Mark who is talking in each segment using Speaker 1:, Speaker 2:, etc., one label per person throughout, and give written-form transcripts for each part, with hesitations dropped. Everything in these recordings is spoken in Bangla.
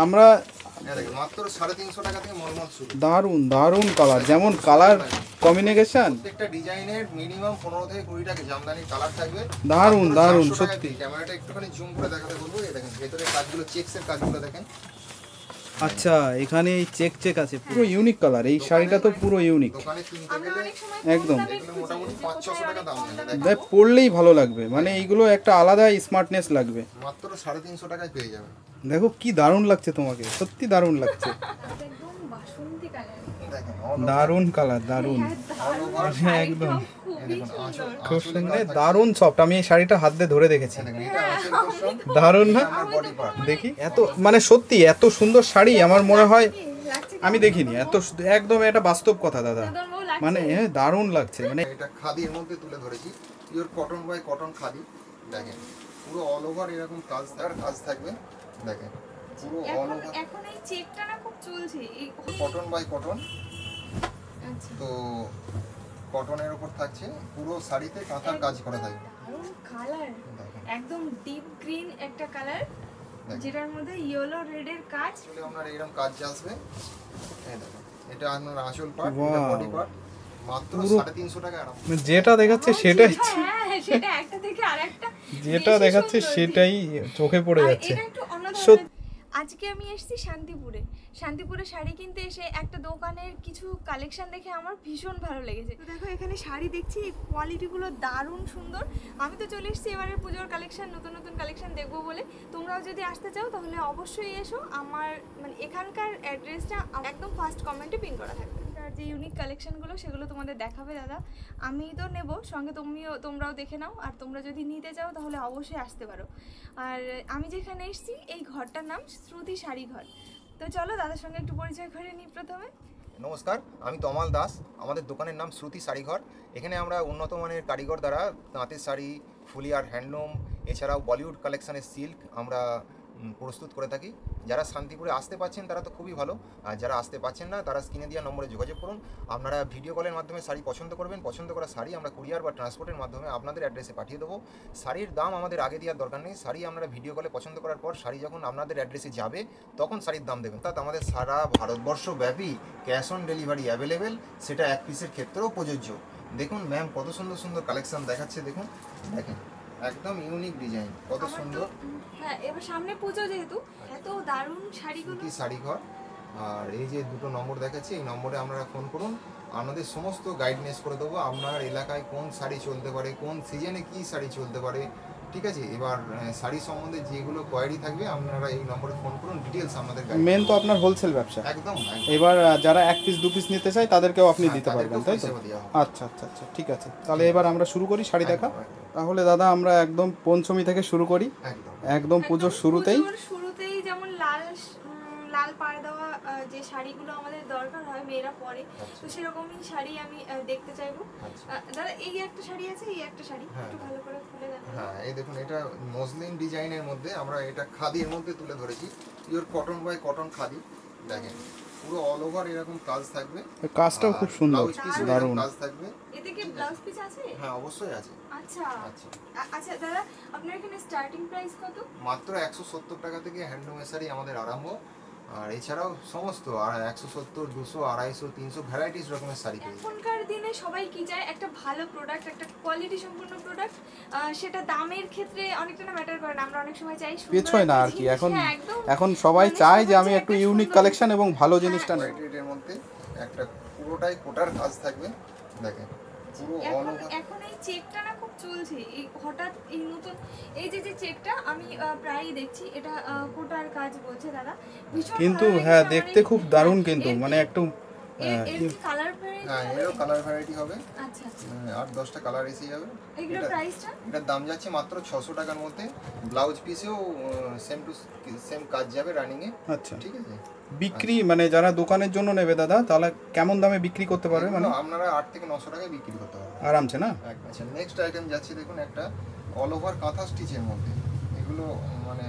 Speaker 1: আমরা
Speaker 2: মাত্র 350 টাকা থেকে মলমল শুরু।
Speaker 1: দারুন দারুন কালার, যেমন কালার কম্বিনেশন
Speaker 2: প্রত্যেকটা ডিজাইনের মিনিমাম 15 থেকে 20 টাকা জামদানি কালার থাকবে।
Speaker 1: দারুন দারুন সত্যি।
Speaker 2: ক্যামেরাটা একটুখানি জুম করে দেখাতে বলবো। এই দেখেন ভেতরে কাজগুলো, চেকসের কাজগুলো দেখেন।
Speaker 1: আচ্ছা, এখানে এই চেক চেক আছে, পুরো ইউনিক কালার। এই শাড়িটা তো পুরো ইউনিক,
Speaker 2: দোকানে কিনতে গেলে
Speaker 1: একদম
Speaker 2: মোটামুটি 500-600 টাকা দাম নেবে।
Speaker 1: দেখ পরলেই ভালো লাগবে, মানে এইগুলো একটা আলাদা স্মার্টনেস লাগবে।
Speaker 2: মাত্র 350 টাকায় পেয়ে যাবেন।
Speaker 1: দেখো কি দারুণ লাগছে তোমাকে, সত্যি দারুণ লাগছে। দারুণ কালার, দারুণ একদম খুব সুন্দর, দারুণ সফট। আমি এই শাড়িটা হাত দিয়ে ধরে দেখেছি, দারুণ না? দেখি এত মানে সত্যি এত সুন্দর শাড়ি আমার মনে হয় আমি দেখিনি। এত একদম এটা বাস্তব কথা দাদা, মানে দারুণ লাগছে। মানে
Speaker 2: এটা খাদির মধ্যে তুলে ধরেছি, pure cotton by cotton khadi. দেখেন পুরো অল ওভার এরকম কাজ থাকবে। দেখেন পুরো অল ওভার।
Speaker 3: এখন এই চেকটা না খুব চলছে, এই
Speaker 2: কটন বাই কটন।
Speaker 3: আচ্ছা,
Speaker 2: তো কটনের উপর থাকছে, পুরো শাড়িতে কাঁথার কাজ করা থাকবে।
Speaker 3: দারুণ কালার, একদম ডিপ গ্রিন একটা কালার, যেটার মধ্যে ইয়েলো রেড এর কাজ।
Speaker 2: আসলে আপনার এরকম কাজ আসবে। এই দেখেন এটা আপনার আঁচল পার্ট, এটা বডি পার্ট। মাত্র 350 টাকা আরাম।
Speaker 1: যেটা দেখাচ্ছে সেটাই,
Speaker 3: হ্যাঁ সেটা একটা থেকে আরেকটা,
Speaker 1: যেটা দেখাচ্ছে সেটাই চোখে পড়ে যাচ্ছে।
Speaker 3: এটা একটু অন্য ধরনের। আজকে আমি এসেছি শান্তিপুরে শাড়ি কিনতে এসে একটা দোকানের কিছু কালেকশন দেখে আমার ভীষণ ভালো লেগেছে। তো দেখো এখানে শাড়ি দেখছি, এই কোয়ালিটিগুলো দারুণ সুন্দর। আমি তো চলে এসেছি এবারে পুজোর কালেকশন, নতুন নতুন কালেকশন দেখবো বলে। তোমরাও যদি আসতে চাও তাহলে অবশ্যই এসো। আমার মানে এখানকার অ্যাড্রেসটা একদম ফার্স্ট কমেন্টে পিন করা থাকবে। আর যে ইউনিক কালেকশনগুলো সেগুলো তোমাদের দেখাবে দাদা। আমি তো নেব, সঙ্গে তোমরাও দেখে নাও। আর তোমরা যদি নিতে চাও তাহলে অবশ্যই আসতে পারো। আর আমি যেখানে এসেছি এই ঘরটার নাম শ্রুতি শাড়ি ঘর। তো চলো দাদার সঙ্গে একটু পরিচয় করে নিই প্রথমে।
Speaker 2: নমস্কার, আমি তমাল দাস। আমাদের দোকানের নাম শ্রুতি শাড়িঘর। এখানে আমরা উন্নত মানের কারিগর দ্বারা তাঁতের শাড়ি, ফুলিয়ার হ্যান্ডলুম, এছাড়াও বলিউড কালেকশনের সিল্ক আমরা প্রস্তুত করে থাকি। যারা শান্তিপুরে আসতে পারছেন তারা তো খুবই ভালো, আর যারা আসতে পারছেন না তারা স্ক্রিনে দেওয়া নম্বরে যোগাযোগ করুন। আপনারা ভিডিও কলের মাধ্যমে শাড়ি পছন্দ করবেন, পছন্দ করা শাড়ি আমরা কুরিয়ার বা ট্রান্সপোর্টের মাধ্যমে আপনাদের অ্যাড্রেসে পাঠিয়ে দেবো। শাড়ির দাম আমাদের আগে দেওয়ার দরকার নেই। শাড়ি আপনারা ভিডিও কলে পছন্দ করার পর শাড়ি যখন আপনাদের অ্যাড্রেসে যাবে তখন শাড়ির দাম দেবেন। তাতে আমাদের সারা ভারতবর্ষব্যাপী ক্যাশ অন ডেলিভারি অ্যাভেলেবেল, সেটা এক পিসের ক্ষেত্রেও প্রযোজ্য। দেখুন ম্যাম কত সুন্দর সুন্দর কালেকশন দেখাচ্ছে, দেখুন দেখেন একদম ইউনিক ডিজাইন, কত সুন্দর।
Speaker 3: হ্যাঁ, এবার সামনে পুজো যেহেতু, এত দারুণ শাড়িগুলো।
Speaker 2: কি শাড়িঘর। আর এই যে দুটো নম্বর দেখাচ্ছি, এই নম্বরে আপনারা ফোন করুন, আপনাদের সমস্ত গাইডনেস করে দেবো। আপনার এলাকায় কোন শাড়ি চলতে পারে, কোন সিজনে কি শাড়ি চলতে পারে, ঠিক আছে। এবার শাড়ি সম্বন্ধে যেগুলো কোয়ারি থাকবে আপনারা এই নম্বরে ফোন করুন, ডিটেলস আপনাদের
Speaker 1: মেন তো আপনার হোলসেল ব্যবসা
Speaker 2: একদম।
Speaker 1: এবার যারা এক পিস দু পিস নিতে চায় তাদেরকেও আপনি দিতে পারবেন, তাই তো? আচ্ছা আচ্ছা আচ্ছা, ঠিক আছে। তাহলে এবার আমরা শুরু করি শাড়ি দেখা। তাহলে দাদা আমরা একদম পঞ্চমী থেকে শুরু করি, একদম পুজোর শুরুতেই
Speaker 3: যেমন লাল পাড় দেওয়া যে শাড়িগুলো আমাদের দরকার হয় মেয়েরা পরে, তো সেরকমই শাড়ি আমি দেখতে চাইবো। দাদা এই একটা শাড়ি আছে, এই একটা শাড়ি একটু ভালো করে খুলে দেখান।
Speaker 2: হ্যাঁ, এই দেখুন এটা মসলিন ডিজাইনের মধ্যে আমরা এটা খাদির মধ্যে তুলে ধরেছি, pure cotton by cotton khadi. দেখেন পুরো অল ওভার এরকম কাজ থাকবে,
Speaker 1: কাজটাও খুব সুন্দর, দারুণ
Speaker 2: কাজ থাকবে।
Speaker 3: এতে কি ব্লাউজ পিস আছে?
Speaker 2: হ্যাঁ অবশ্যই আছে।
Speaker 3: আচ্ছা আচ্ছা দাদা, আপনার এখানে স্টার্টিং প্রাইস কত?
Speaker 2: মাত্র 170 টাকা থেকে হ্যান্ডলুম শাড়ি আমাদের আরম্ভ। আর এছাড়াও সমস্ত 170, 200, 250, 300 ভ্যারাইটিস রকমের শাড়ি পেয়ে যাবেন।
Speaker 3: এখনকার দিনে সবাই কি চায়, একটা ভালো প্রোডাক্ট, একটা কোয়ালিটি সম্পন্ন প্রোডাক্ট। সেটা দামের ক্ষেত্রে অনেকটা না ম্যাটার করে না, আমরা অনেক সময় চাই
Speaker 1: পেছয় না আর কি। এখন সবাই চায় যে আমি একটু ইউনিক কালেকশন এবং ভালো জিনিসটা নেব।
Speaker 2: এর মধ্যে একটা পুরোটাই কোটার কাজ থাকবে। দেখেন পুরো অল ওভার।
Speaker 3: এখন এই চেকটা না খুব চলছে, এই হঠাৎ এই নতুন এই যে চেকটা আমি প্রায়ই দেখছি, এটা কোটার কাজ বলছে দাদা, ভীষণ
Speaker 1: কিন্তু হ্যাঁ দেখতে খুব দারুণ, কিন্তু মানে একটু
Speaker 3: কালার ভ্যারাইটি।
Speaker 2: হ্যাঁ, এরও কালার ভ্যারাইটি হবে।
Speaker 3: আচ্ছা আচ্ছা,
Speaker 2: 8-10টা কালার এসে যাবে।
Speaker 3: এগুলোর প্রাইসটা?
Speaker 2: এটার দাম যাচ্ছে মাত্র 600 টাকার মধ্যে। ব্লাউজ পিসেও সেম টু সেম কাজ যাবে রানিং এ।
Speaker 1: আচ্ছা
Speaker 2: ঠিক আছে।
Speaker 1: বিক্রি মানে যারা দোকানের জন্য নেবে দাদা, তাহলে কেমন দামে বিক্রি করতে পারবে? মানে
Speaker 2: আপনারা 8 থেকে 900 টাকায় বিক্রি করতে পারবেন
Speaker 1: আরামসে না?
Speaker 2: আচ্ছা, নেক্সট আইটেম যাচ্ছে দেখুন একটা অল ওভার কাঁথা স্টিচের মধ্যে। এগুলো মানে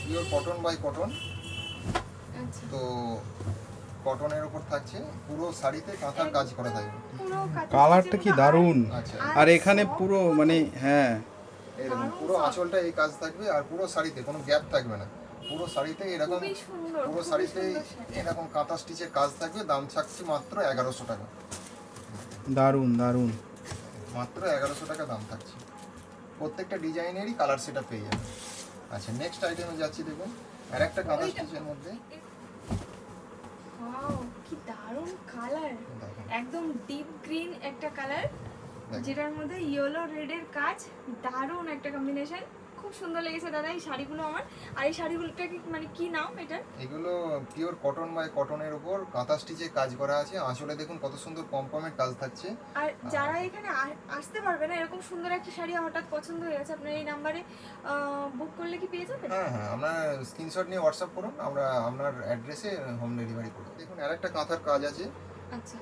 Speaker 2: পিওর কটন বাই কটন।
Speaker 3: আচ্ছা,
Speaker 2: তো কটনের উপর থাকছে, পুরো শাড়িতে কাঁথার কাজ করা থাকবে।
Speaker 1: কালারটা কি দারুণ। আর এখানে পুরো মানে হ্যাঁ
Speaker 2: এই দেখুন পুরো আঁচলটা এই কাজ থাকবে, আর পুরো শাড়িতে কোনো গ্যাপ থাকবে না। পুরো শাড়িতে এরকম,
Speaker 3: খুবই সুন্দর,
Speaker 2: পুরো
Speaker 3: খুবই
Speaker 2: শাড়িতে
Speaker 3: সুন্দর শাড়ি।
Speaker 2: এরকম কাঁথা স্টিচের কাজ থাকবে। দাম থাকছে মাত্র 1100 টাকা।
Speaker 1: দারুণ দারুণ।
Speaker 2: মাত্র 1100 টাকা দাম থাকছে। প্রত্যেকটা ডিজাইনেরই কালার সেটা পেয়ে যাবে। আচ্ছা, নেক্সট আইটেমে যাচ্ছি। দেখুন আর একটা কাঁথা স্টিচের মধ্যে,
Speaker 3: ওয়াও কি দারুণ কালার,
Speaker 2: দেখেন
Speaker 3: একদম ডিপ গ্রিন একটা কালার
Speaker 2: দেখেন।
Speaker 3: যেটার মধ্যে ইয়েলো রেডের কাজ, দারুণ একটা কম্বিনেশন, খুব সুন্দর লেগেছে দাদা এই শাড়িগুলো আমার। আর এই শাড়িগুলোটা কি মানে কি নাম এটা?
Speaker 2: এগুলো পিওর কটন বাই কটনের উপর কাঁথা স্টিচে কাজ করা আছে। আঁচলে দেখুন কত সুন্দর পমপমের কাজ থাকছে।
Speaker 3: আর যারা এখানে আসতে পারবে না, এরকম সুন্দর একটা শাড়ি হঠাৎ পছন্দ হয়ে গেছে, আপনার এই নাম্বারে বুক করলে কি পেয়ে যাবেন?
Speaker 2: হ্যাঁ হ্যাঁ, আপনার স্ক্রিনশট নিয়ে হোয়াটসঅ্যাপ করুন, আমরা আপনার অ্যাড্রেসে হোম ডেলিভারি করব। দেখুন আরেকটা কাঁথার কাজ আছে।
Speaker 3: আচ্ছা,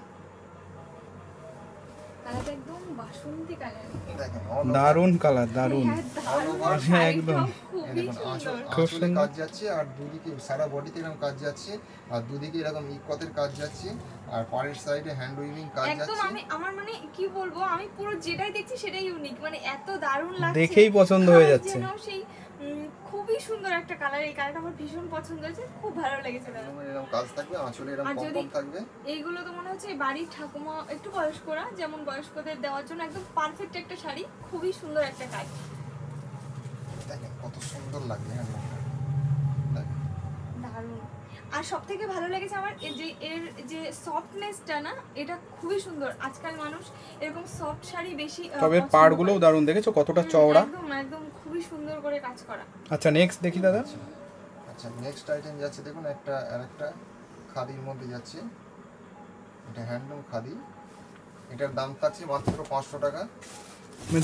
Speaker 3: কালারটা একদম বাসন্তী কালার,
Speaker 2: দেখেন
Speaker 1: দারুণ কালার, দারুণ।
Speaker 3: হ্যাঁ, দারুণ
Speaker 2: over
Speaker 1: একদম।
Speaker 3: শাড়িটাও খুবই
Speaker 2: দেখুন
Speaker 3: সুন্দর।
Speaker 1: খুব
Speaker 2: আঁচলে
Speaker 1: সুন্দর।
Speaker 2: কাজ যাচ্ছে, আর দুদিকে সারা বডিতে এরকম কাজ যাচ্ছে, আর দুদিকে এরকম ইকতের কাজ যাচ্ছে, আর পাড়ের সাইডে হ্যান্ড উইভিং কাজ
Speaker 3: একদম
Speaker 2: যাচ্ছে।
Speaker 3: আমার মানে কি বলবো, আমি পুরো যেটাই দেখছি সেটাই ইউনিক, মানে এত দারুণ লাগছে,
Speaker 1: দেখেই পছন্দ হয়ে যাচ্ছে।
Speaker 3: যেন সেই খুবই সুন্দর একটা কালার। এই কালারটা আমার ভীষণ পছন্দ হয়েছে, খুব ভালো লেগেছে দাদা।
Speaker 2: এরকম কাজ থাকবে, আঁচলে এরকম
Speaker 3: আর যদি
Speaker 2: পমপম থাকবে।
Speaker 3: এইগুলো তো মনে হচ্ছে এই বাড়ির ঠাকুমা একটু বয়স্করা, যেমন বয়স্কদের দেওয়ার জন্য একদম পারফেক্ট একটা শাড়ি, খুবই সুন্দর একটা কাজ,
Speaker 2: দেখেন কত সুন্দর লাগবে। হ্যাঁ দেখেন
Speaker 3: দারুণ। আর সব থেকে ভালো লেগেছে আমার এর যে সফটনেসটা না, এটা খুবই সুন্দর। আজকাল মানুষ এরকম সফট শাড়ি বেশি
Speaker 1: তবে
Speaker 3: পছন্দ
Speaker 1: পাড়গুলোও
Speaker 3: করে।
Speaker 1: দারুণ, দেখেছো কতটা চওড়া।
Speaker 3: একদম একদম খুবই সুন্দর করে কাজ করা।
Speaker 1: আচ্ছা নেক্সট দেখি দাদা।
Speaker 2: আচ্ছা, নেক্সট আইটেম যাচ্ছে। দেখুন আরেকটা খাদির মধ্যে যাচ্ছে। এটা হ্যান্ডলুম খাদি। এটার দাম থাকছে মাত্র 500 টাকা।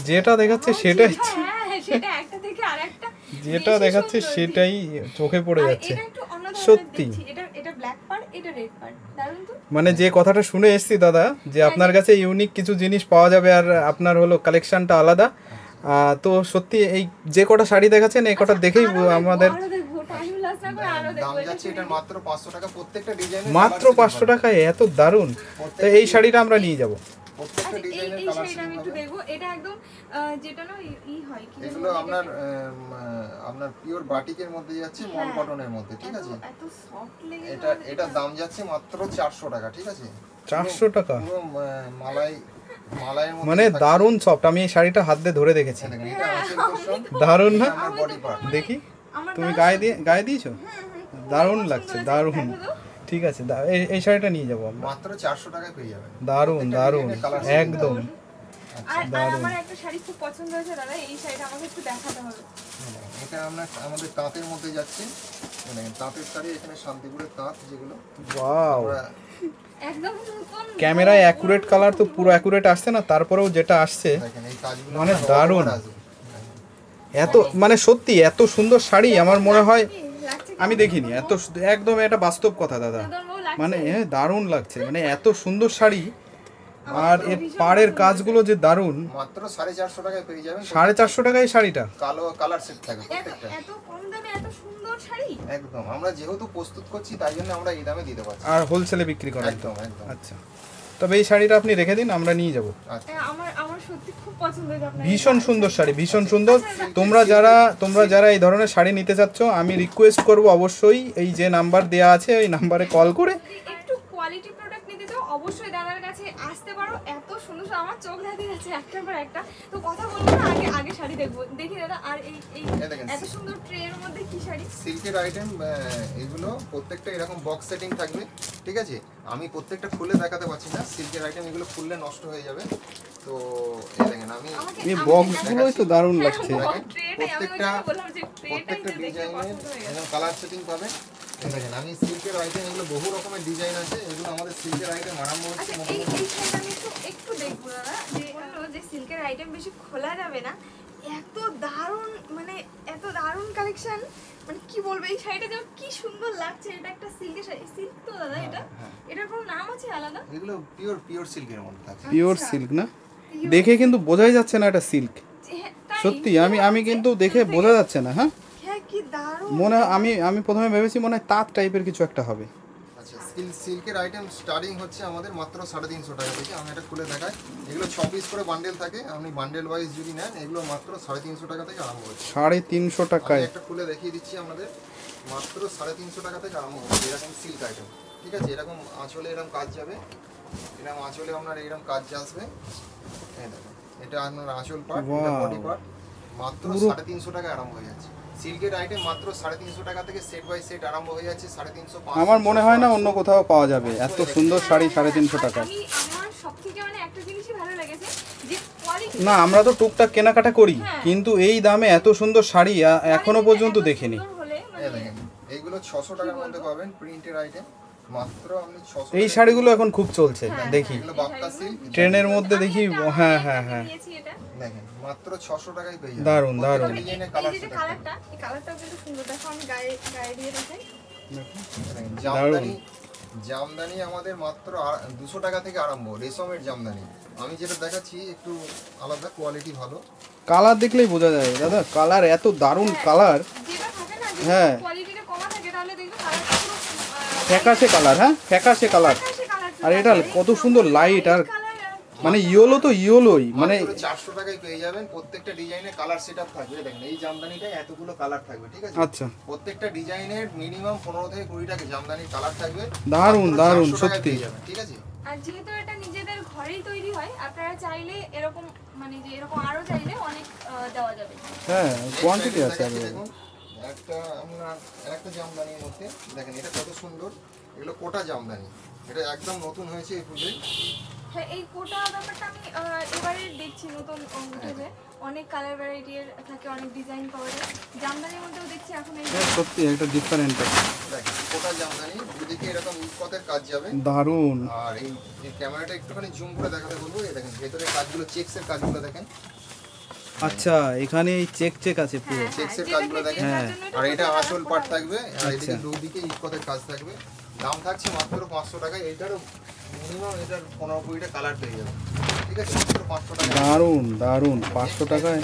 Speaker 1: যেটা দেখাচ্ছে সেটাই,
Speaker 3: হ্যাঁ, সেটা একটা থেকে আরেকটা
Speaker 1: যেটা
Speaker 3: বেশি
Speaker 1: দেখাচ্ছে
Speaker 3: সুন্দর।
Speaker 1: সেটাই চোখে পড়ে
Speaker 3: আর
Speaker 1: যাচ্ছে।
Speaker 3: এটা একটু অন্য ধরনের
Speaker 1: সত্যি।
Speaker 3: দেখছি। এটা ব্ল্যাক পার্ট, এটা রেড পার্ট, দারুণ তো।
Speaker 1: মানে যে কথাটা শুনে এসেছি দাদা, যে আপনার কাছে ইউনিক কিছু জিনিস পাওয়া যাবে, আর আপনার হলো কালেকশনটা আলাদা। তো সত্যি এই যে কটা শাড়ি দেখাচ্ছেন, এই কটা দেখেই আমাদের
Speaker 3: আরো দেখবো, টাইম লস না করে আরো
Speaker 2: দাম
Speaker 3: দেখবো।
Speaker 2: যাচ্ছে এটার মাত্র 500 টাকা। প্রত্যেকটা ডিজাইনের
Speaker 1: মাত্র 500 টাকায় এত দারুণ। তো এই শাড়িটা আমরা নিয়ে যাব।
Speaker 2: প্রত্যেকটা
Speaker 3: আচ্ছা,
Speaker 2: ডিজাইনের
Speaker 3: এই
Speaker 2: কালার
Speaker 3: শাড়িটা আমি একটু দেখবো। এটা একদম যেটা না হয় কি
Speaker 2: এগুলো আপনার পিওর বাটিকের মধ্যে যাচ্ছে, মল
Speaker 3: হ্যাঁ।
Speaker 2: কটনের মধ্যে, ঠিক আছে।
Speaker 3: এত সফট লেগে
Speaker 2: এটার দাম যাচ্ছে মাত্র 400 টাকা, ঠিক আছে।
Speaker 1: 400 টাকা?
Speaker 2: পুরো মালাইয়ের মধ্যে
Speaker 1: মানে
Speaker 2: থাকছে।
Speaker 1: দারুণ সফট। আমি এই শাড়িটা হাত দিয়ে ধরে দেখেছি।
Speaker 2: দেখেন, এটা আঁচল পোরশন,
Speaker 1: দারুণ না?
Speaker 2: আমার বডি পার্ট।
Speaker 1: দেখি
Speaker 3: আমার
Speaker 1: তুমি গায়ে দিয়েছো? দারুণ লাগছে, দারুণ।
Speaker 3: দেখো তো।
Speaker 1: ঠিক আছে, এই শাড়িটা নিয়ে যাবো আমরা।
Speaker 2: মাত্র 400 টাকায় পেয়ে যাবেন।
Speaker 1: দারুণ দারুণ, একদম।
Speaker 3: আর আমার একটা শাড়ি খুব পছন্দ হয়েছে দাদা, এই শাড়িটা আমাকে একটু দেখাতে হবে।
Speaker 2: এটা আমাদের তাঁতের মধ্যে যাচ্ছে। দেখেন তাঁতের শাড়ি, এখানে শান্তিপুরের তাঁত যেগুলো
Speaker 1: ওয়াও,
Speaker 2: আমরা
Speaker 3: একদম নতুন
Speaker 1: ক্যামেরায় অ্যাকুরেট কালার তো পুরো অ্যাকুরেট আসছে না, তারপরেও যেটা আসছে
Speaker 2: দেখেন এই কাজগুলো
Speaker 1: মানে
Speaker 2: আমরা
Speaker 1: দারুণ।
Speaker 2: all over আসবে।
Speaker 1: এত মানে সত্যি এত সুন্দর শাড়ি আমার মনে হয়
Speaker 3: লাগছে
Speaker 1: আমি দেখিনি। একদম এটা বাস্তব কথা দাদা, মানে দারুণ লাগছে, মানে এত সুন্দর শাড়ি। আর এর পাড়ের কাজগুলো যে দারুণ।
Speaker 2: মাত্র 450 টাকায় পেয়ে যাবেন।
Speaker 1: 450 টাকায় এই শাড়িটা?
Speaker 2: কালো কালার সেট থাকে প্রত্যেকটা।
Speaker 3: এত কম দামে এত সুন্দর শাড়ি।
Speaker 2: একদম, আমরা যেহেতু প্রস্তুত করছি তাই জন্য আমরা এই দামে দিতে পারছি।
Speaker 1: আর হোলসেলে বিক্রি করা?
Speaker 2: একদম একদম।
Speaker 1: আচ্ছা, তবে এই শাড়িটা আপনি রেখে দিন, আমরা নিয়ে যাব।
Speaker 2: আচ্ছা,
Speaker 3: আমার সত্যি খুব পছন্দ হয়েছে আপনার।
Speaker 1: ভীষণ সুন্দর শাড়ি, ভীষণ সুন্দর। তোমরা যারা এই ধরনের শাড়ি নিতে চাচ্ছ, আমি রিকোয়েস্ট করব অবশ্যই এই যে নাম্বার দেয়া আছে ওই নাম্বারে কল করে
Speaker 3: একটু কোয়ালিটি প্রোডাক্ট নিতে চাও, অবশ্যই দাদার কাছে আসতে পারো। এত সুন্দর সুন্দর, আমার চোখ ধাঁধিয়ে যাচ্ছে একটার পর একটা। তো কথা বলবো না, আগে শাড়ি দেখবো। দেখি দাদা, আর এই
Speaker 2: দেখেন,
Speaker 3: এত সুন্দর ট্রের মধ্যে কি শাড়ি।
Speaker 2: সিল্কের আইটেম এগুলো প্রত্যেকটা এরকম বক্স সেটিং থাকবে, ঠিক আছে। আমি প্রত্যেকটা খুলে দেখাতে পারছি না, সিল্কের আইটেম এগুলো খুললে নষ্ট হয়ে যাবে। তো এই দেখেন
Speaker 1: এই বক্সগুলোই তো দারুণ লাগছে।
Speaker 2: প্রত্যেকটা ডিজাইনের এরকম কালার সেটিং পাবে। এই দেখেন, আমি সিল্কের আইটেম, এগুলো বহু রকমের ডিজাইন আছে, এগুলো আমাদের সিল্কের আইটেম আরম্ভ হচ্ছে
Speaker 3: আচ্ছা, এই শাড়িটা আমি একটু দেখবো দাদা, যে হলো যে সিল্কের আইটেম বেশি খোলা যাবে না। এত দারুণ, মানে এত দারুণ কালেকশন, মানে কি বলবো, এই শাড়িটা যেমন কি সুন্দর লাগছে। এটা একটা সিল্কের শাড়ি, সিল্ক তো দাদা এটা? এটার কোনো নাম আছে আলাদা?
Speaker 2: এগুলো পিওর সিল্কের মধ্যে থাকে।
Speaker 1: পিওর সিল্ক না? দেখে কিন্তু বোঝাই যাচ্ছে না এটা সিল্ক।
Speaker 3: তাই?
Speaker 1: সত্যি আমি কিন্তু দেখে বোঝা যাচ্ছে না। হ্যাঁ,
Speaker 3: হ্যাঁ, কি দারুণ।
Speaker 1: মনে হয় আমি প্রথমে ভেবেছি মনে হয় তাঁত টাইপের কিছু একটা হবে।
Speaker 2: আচ্ছা, সিল্কের আইটেম স্টার্টিং হচ্ছে আমাদের মাত্র 350 টাকা থেকে। আমি এটা খুলে দেখাই। এগুলো 6 পিস করে বান্ডেল থাকে, আপনি বান্ডেল ওয়াইজ যদি নেন এগুলো মাত্র 350 টাকা থেকে আরম্ভ হচ্ছে।
Speaker 1: 350
Speaker 2: আমি
Speaker 1: টাকায়?
Speaker 2: একটা খুলে দেখিয়ে দিচ্ছি আমাদের। মাত্র 350 টাকা থেকে আরম্ভ হচ্ছে এরকম সিল্ক আইটেম, ঠিক আছে। এরকম আঁচলে এরকম কাজ যাবে, এরকম আঁচলে আপনার এরকম কাজ আসবে, এই দেখুন এটা আপনার আঁচল পার্ট, এটা বডি পার্ট, মাত্র 350 টাকা আরম্ভ হয়ে যাচ্ছে। সিল্কের আইটেম মাত্র 350 টাকা থেকে সেট বাই সেট আরম্ভ হয়ে যাচ্ছে 350।
Speaker 1: আমার মনে হয় না অন্য কোথাও পাওয়া যাবে এত সুন্দর শাড়ি 350 টাকা।
Speaker 3: আমার সবথেকে মানে একটা জিনিসই ভালো লেগেছে যে কোয়ালিটি।
Speaker 1: না আমরা তো টুকটাক কেনাকাটা করি, কিন্তু এই দামে এত সুন্দর শাড়ি এখনো পর্যন্ত দেখিনি।
Speaker 2: এই দেখেন এইগুলো 600 টাকার মধ্যে পাবেন, প্রিন্টের আইটেম, মাত্র আপনি 600।
Speaker 1: এই শাড়িগুলো এখন খুব চলছে, দেখি
Speaker 2: এগুলো বাপ্তা সিল্ক,
Speaker 1: ট্রেনের মধ্যে দেখি। হ্যাঁ হ্যাঁ হ্যাঁ,
Speaker 2: দেখেন মাত্র 600 টাকায় পেয়ে যাবেন।
Speaker 1: দারুন দারুন।
Speaker 3: ডিজাইনের কালার, এই কালারটা, এই কালারটাও কিন্তু সুন্দর। দেখো আমি গায়ে গায়ে দিয়ে দেখাই।
Speaker 2: জামদানি, জামদানি আমাদের মাত্র 200 টাকা থেকে আরম্ভ, রেশমের জামদানি। আমি যেটা দেখাচ্ছি একটু আলাদা, কোয়ালিটি ভালো।
Speaker 1: কালার দেখলেই বোঝা যায় দাদা, কালার এত দারুন কালার।
Speaker 3: যেটা থাকে না যে
Speaker 1: হ্যাঁ
Speaker 3: কোয়ালিটিটা কমা থাকে তাহলে দেখবে কালারটা পুরো
Speaker 1: ফ্যাকাশে কালার। হ্যাঁ ফ্যাকাশে কালার, আর এটা কত সুন্দর লাইট, আর মানে ইয়েলো তো ইয়েলোই, মানে
Speaker 2: 400 টাকায় পেয়ে যাবেন। প্রত্যেকটা ডিজাইনের কালার সেটআপ থাকবে। দেখেন এই জামদানিটায় এতগুলো কালার থাকবে, ঠিক আছে।
Speaker 1: আচ্ছা
Speaker 2: প্রত্যেকটা ডিজাইনের মিনিমাম 15 থেকে 20 টাকা জামদানির কালার থাকবে।
Speaker 1: দারুন দারুন সত্যি,
Speaker 2: ঠিক আছে।
Speaker 3: আর যেহেতু এটা নিজেদের ঘরেই তৈরি হয়, আপনারা চাইলে এরকম মানে যে এরকম আরো চাইলে অনেক দেওয়া যাবে।
Speaker 1: হ্যাঁ কোয়ান্টিটি আছে।
Speaker 2: দেখুন একটা আমরা একটা জামদানির মধ্যে দেখেন এটা কত সুন্দর, এগুলো কোটা জামদানি, এটা একদম নতুন হয়েছে এই ফুলে।
Speaker 3: হ্যাঁ এই কোটা ব্যাপারটা আমি এবারে দেখছি নতুন উঠেছে, অনেক কালার ভ্যারাইটির থাকে, অনেক ডিজাইন পাওয়া যায়। জামদানির মধ্যেও দেখছি এখন এই
Speaker 1: সত্যি একটা ডিফারেন্ট।
Speaker 2: দেখেন কোটা জামদানি, দুদিকে এরকম ইকতের কাজ যাবে,
Speaker 1: দারুন।
Speaker 2: আর এই ক্যামেরাটা একটুখানি জুম করে দেখাতে বলবো। এই দেখেন ভেতরে কাজগুলো, চেকসের কাজগুলো দেখেন।
Speaker 1: আচ্ছা এখানে এই চেক চেক আছে পুরো,
Speaker 2: চেকসের কাজগুলো দেখেন। আর এটা আঁচল পাট থাকবে, আর এদিকে দুদিকে ইকতের কাজ থাকবে। দাম থাকছে মাত্র 500 টাকা। এইটারও মিনিমাম এটার 15-20টা কালার পেয়ে যাবে, ঠিক আছে। মাত্র 500 টাকা।
Speaker 1: দারুন দারুন 500 টাকায়।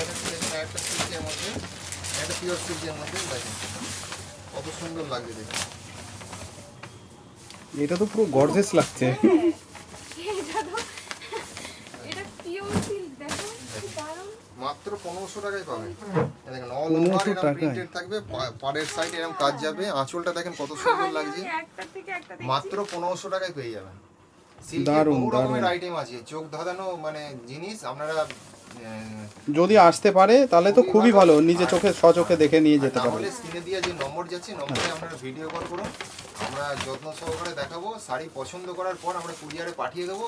Speaker 2: একটা সিল্কের মধ্যে, একটা পিওর সিল্কের মধ্যে দেখেন কত সুন্দর লাগছে দেখুন।
Speaker 1: এটা তো পুরো গর্জিয়াস লাগছে।
Speaker 3: এটা তো এটা পিওর সিল্ক, দেখো কি দারুণ।
Speaker 2: মাত্র 1500 টাকায় পাবেন। এই দেখেন অল ওভার এরকম প্রিন্টেড থাকবে, পাড়ের সাইডে এরকম কাজ যাবে, আঁচলটা দেখেন কত সুন্দর লাগছে।
Speaker 3: একটা থেকে একটা
Speaker 2: মাত্র 1500 টাকায় পেয়ে যাবেন। সিল্কের
Speaker 1: দারুন
Speaker 2: বহু
Speaker 1: দারুন
Speaker 2: রকমের আইটেম আছে, চোখ ধাঁধানো মানে জিনিস। আপনারা
Speaker 1: যদি আসতে পারে তাহলে তো খুবই ভালো, নিজে চোখে স্বচোখে দেখে নিয়ে যেতে পারবে।
Speaker 2: তাহলে স্ক্রিনে দিয়ে যে নম্বর যাচ্ছে, নম্বরে আপনারা ভিডিও কল করুন, আমরা যত্ন সহকারে দেখাবো। শাড়ি পছন্দ করার পর আমরা কুরিয়ারে পাঠিয়ে দেবো।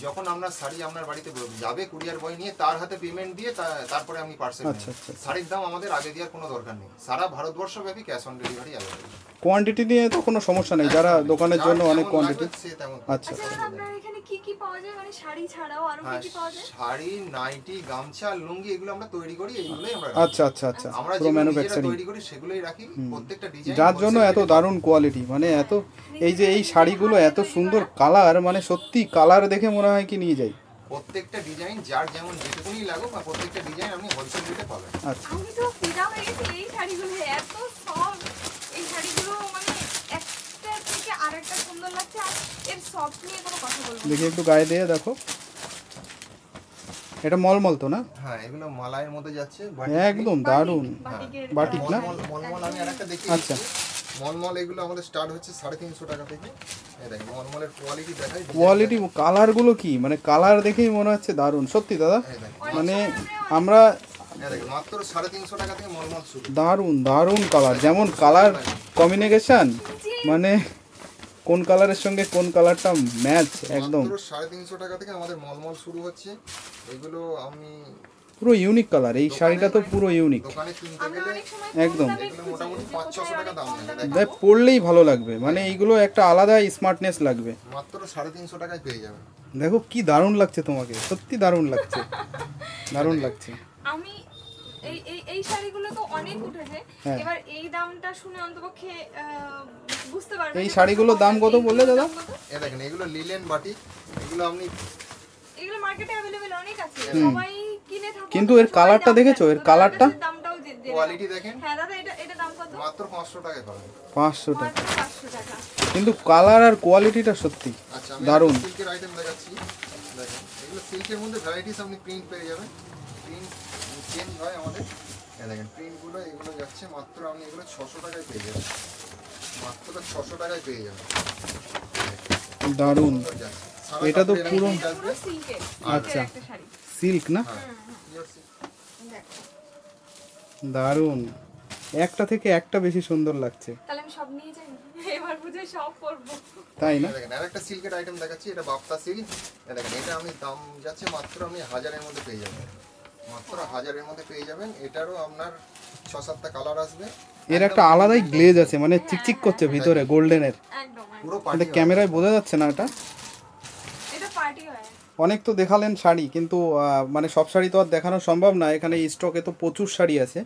Speaker 2: যখন আপনার শাড়ি আপনার বাড়িতে যাবে, কুরিয়ার বয় নিয়ে তার হাতে পেমেন্ট দিয়ে তারপরে আমি পার্সেল।
Speaker 1: আচ্ছা আচ্ছা।
Speaker 2: শাড়ির দাম আমাদের আগে দেওয়ার কোনো দরকার নেই, সারা ভারতবর্ষ ব্যাপী cash on delivery available.
Speaker 1: Quantity নিয়ে তো কোনো সমস্যা নেই, যারা দোকানের জন্য অনেক কোয়ান্টিটি। আচ্ছা
Speaker 3: আপনার এখানে কি কি পাওয়া যায়, মানে শাড়ি ছাড়াও আরো কি কি পাওয়া যায়?
Speaker 2: শাড়ি, নাইটি, গামছা, লুঙ্গি এগুলো আমরা তৈরি করি, এইগুলোই আমরা
Speaker 1: আচ্ছা আচ্ছা আচ্ছা
Speaker 2: আমরা
Speaker 1: পুরো
Speaker 2: যে
Speaker 1: ম্যানুফ্যাকচারিং
Speaker 2: তৈরি করি সেগুলোই রাখি। প্রত্যেকটা ডিজাইন
Speaker 1: যার জন্য এত দারুণ কোয়ালিটি, মানে এত এই যে এই শাড়িগুলো এত সুন্দর কালার, মানে সত্যি কালার দেখে মনে হয় কি নিয়ে যাই।
Speaker 2: প্রত্যেকটা ডিজাইন যার যেমন যেটুকুনি লাগুক, বা প্রত্যেকটা ডিজাইন আপনি হোলসেল রেটে পাবেন।
Speaker 1: আচ্ছা
Speaker 3: আমি তো ফিদা হয়ে গেছি এই শাড়িগুলো, এত সফট এই শাড়িগুলো, মানে একটা থেকে আরেকটা সুন্দর লাগছে। আর এর সফট নিয়ে কোনো কথা বলবো না।
Speaker 1: দেখি একটু গায়ে দিয়ে দেখো, এটা মলমল তো না?
Speaker 2: হ্যাঁ এগুলো মালাইয়ের মধ্যে যাচ্ছে,
Speaker 1: একদম দারুণ।
Speaker 3: বাটিকের
Speaker 1: বাটিক না?
Speaker 2: মলমল আমি আরেকটা দেখি।
Speaker 1: আচ্ছা
Speaker 2: মলমল এগুলো আমাদের স্টার্ট হচ্ছে 350 টাকা থেকে। এই দেখেন মলমলের কোয়ালিটি দেখাই,
Speaker 1: কোয়ালিটি, কালারগুলো কি, মানে কালার দেখেই মনে হচ্ছে দারুণ সত্যি দাদা। মানে আমরা
Speaker 2: এই দেখেন মাত্র 350 টাকা থেকে মলমল শুরু।
Speaker 1: দারুণ দারুণ কালার, যেমন কালার কম্বিনেশন, মানে কোন কালারের সঙ্গে কোন কালারটা ম্যাচ একদম।
Speaker 2: মাত্র 350 টাকা থেকে আমাদের মলমল শুরু হচ্ছে। এগুলো আমি
Speaker 1: পুরো ইউনিক কালার, এই শাড়িটা তো পুরো ইউনিক
Speaker 2: দোকানে কিনতে
Speaker 3: আমরা
Speaker 2: গেলে
Speaker 3: অনেক সময়
Speaker 1: একদম।
Speaker 2: এগুলো মোটামুটি 500-600 টাকা দাম লাগে।
Speaker 1: দেখ পরলেই ভালো লাগবে, মানে এইগুলো একটা আলাদা স্মার্টনেস লাগবে।
Speaker 2: মাত্র 350 টাকায় পেয়ে যাবেন।
Speaker 1: দেখো কি দারুণ লাগছে তোমাকে, সত্যি দারুণ লাগছে, দারুণ লাগছে।
Speaker 3: আমি এই এই এই শাড়িগুলো তো অনেক উঠেছে, এবার এই দামটা শুনে অন্তপক্ষে বুঝতে পারবেন।
Speaker 1: এই শাড়িগুলোর দাম কত বললে দাদা?
Speaker 2: এই দেখেন এগুলো লিলেন বাটিক, এগুলো আপনি
Speaker 3: এগুলো মার্কেটে अवेलेबल অনেক আছে, সবাই কিনে থাকে।
Speaker 1: কিন্তু এর কালারটা দেখেছো, এর কালারটা,
Speaker 3: দামটাও
Speaker 2: কোয়ালিটি দেখেন।
Speaker 3: হ্যাঁ দাদা এটা দাম কত?
Speaker 2: মাত্র 500 টাকায় পাবেন।
Speaker 1: 500 টাকা,
Speaker 3: মাত্র 500 টাকা।
Speaker 1: কিন্তু কালার আর কোয়ালিটিটা সত্যি
Speaker 2: আচ্ছা আমি
Speaker 1: দারুণ।
Speaker 2: সিল্কের আইটেম দেখাচ্ছি। দেখেন এগুলো সিল্কের মধ্যে ভ্যারাইটিস আপনি প্রিন্ট পেয়ে যাবেন, প্রিন্ট চেঞ্জ হয় আমাদের। দেখেন প্রিন্টগুলো এগুলো যাচ্ছে মাত্র, আপনি এগুলো 600 টাকায় পেয়ে যাবেন, মাত্র 600 টাকায় পেয়ে যাবেন।
Speaker 1: দারুণ,
Speaker 2: সারা
Speaker 1: এটা তো
Speaker 2: কাপড়
Speaker 1: পুরো
Speaker 2: এরকম আসবে।
Speaker 3: সিল্কের
Speaker 1: আচ্ছা।
Speaker 3: একটা শাড়ি।
Speaker 1: সিল্ক না?
Speaker 2: হ্যাঁ, pure silk।
Speaker 3: দেখো
Speaker 1: দারুণ, একটা থেকে একটা বেশি সুন্দর লাগছে,
Speaker 3: তাহলে আমি সব নিয়ে যাই, এবার বুঝে সব করবো।
Speaker 1: তাই না?
Speaker 2: দেখেন আর একটা সিল্কের আইটেম দেখাচ্ছি, এটা বাপ্তা সিল্ক। দেখেন এটা আমি দাম যাচ্ছে মাত্র আপনি 1000-এর মধ্যে পেয়ে যাবেন, মাত্র 1000-এর মধ্যে পেয়ে যাবেন। এটারও আপনার 6-7টা কালার আসবে।
Speaker 1: এর একটা আলাদাই গ্লেজ আছে, মানে চিকচিক করছে ভিতরে গোল্ডেনের।
Speaker 3: একদম
Speaker 2: পুরো
Speaker 1: এটা
Speaker 2: পার্টি
Speaker 1: ক্যামেরায় বোঝা যাচ্ছে না এটা।
Speaker 3: এটা পার্টি হয়।
Speaker 1: অনেক তো দেখালেন শাড়ি, কিন্তু মানে সব শাড়ি তো আর দেখানো সম্ভব না, এখানে স্টকে তো প্রচুর শাড়ি আছে।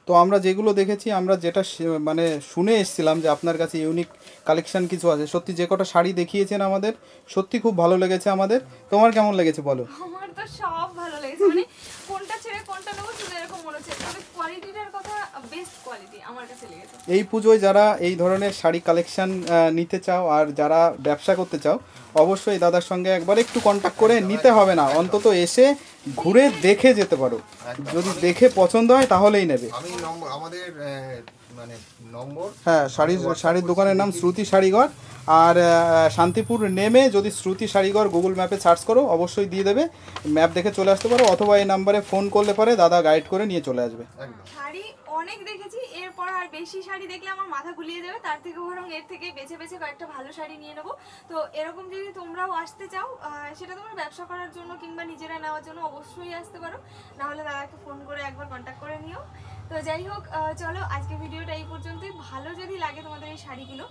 Speaker 1: তো আমরা যেগুলো দেখেছি, আমরা যেটা মানে শুনে এসেছিলাম যে আপনার কাছে ইউনিক কালেকশন কিছু আছে, সত্যি যে কটা শাড়ি দেখিয়েছেন আমাদের সত্যি খুব ভালো লেগেছে আমাদের। তোমার কেমন লেগেছে বলো?
Speaker 3: আমার তো সব ভালো লেগেছে, মানে কোনটা ছেড়ে কোনটা নেবো শুধু এরকম মনে হচ্ছে। তবে কোয়ালিটিটার কথা, বেস্ট কোয়ালিটি আমার কাছে লেগেছে।
Speaker 1: এই পুজোয় যারা এই ধরনের শাড়ি কালেকশন নিতে চাও আর যারা ব্যবসা করতে চাও, অবশ্যই দাদার সঙ্গে একবার একটু কন্ট্যাক্ট করে নিতে হবে না, অন্তত এসে ঘুরে দেখে যেতে পারো, যদি দেখে পছন্দ হয় তাহলেই নেবে।
Speaker 2: আমি নম্বর আমাদের মানে নম্বর,
Speaker 1: হ্যাঁ, শাড়ির দোকানের নাম শ্রুতি শাড়িঘর। আর শান্তিপুর নেমে যদি শ্রুতি শাড়িঘর গুগল ম্যাপে সার্চ করো অবশ্যই দিয়ে দেবে, ম্যাপ দেখে চলে আসতে পারো, অথবা এই নাম্বারে ফোন করলে পরে দাদা গাইড করে নিয়ে চলে আসবে।
Speaker 2: একদম
Speaker 3: শাড়ি অনেক দেখেছি, এরপর আর বেশি শাড়ি দেখলে আমার মাথা গুলিয়ে যাবে, তার থেকে বরং এর থেকে বেছে বেছে কয়েকটা ভালো শাড়ি নিয়ে নেবো। তো এরকম যদি তোমরাও আসতে চাও, সেটা তোমরা ব্যবসা করার জন্য কিংবা নিজেরা নেওয়ার জন্য অবশ্যই আসতে পারো, নাহলে দাদাকে ফোন করে একবার কন্ট্যাক্ট করে নিও। তো যাই হোক, চলো আজকে ভিডিওটা এই পর্যন্তই। ভালো যদি লাগে তোমাদের এই শাড়িগুলো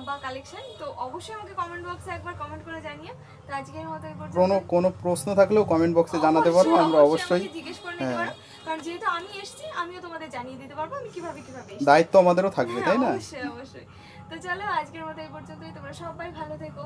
Speaker 3: বা কালেকশন, তো অবশ্যই আমাকে কমেন্ট বক্সে একবার কমেন্ট করে জানিও। তো আজকের মতো এই পর্যন্ত।
Speaker 1: কোনো প্রশ্ন থাকলেও কমেন্ট বক্সে জানাতে পারো, আমরা অবশ্যই
Speaker 3: আমাকে জিজ্ঞেস করে নিতে পারো, কারণ যেহেতু আমি এসেছি আমিও তোমাদের জানিয়ে দিতে পারবো আমি কিভাবে এসেছি।
Speaker 1: দায়িত্ব আমাদেরও থাকবে, তাই না?
Speaker 3: অবশ্যই অবশ্যই। তো চলো আজকের মতো এই পর্যন্তই, তোমরা সবাই ভালো থেকো।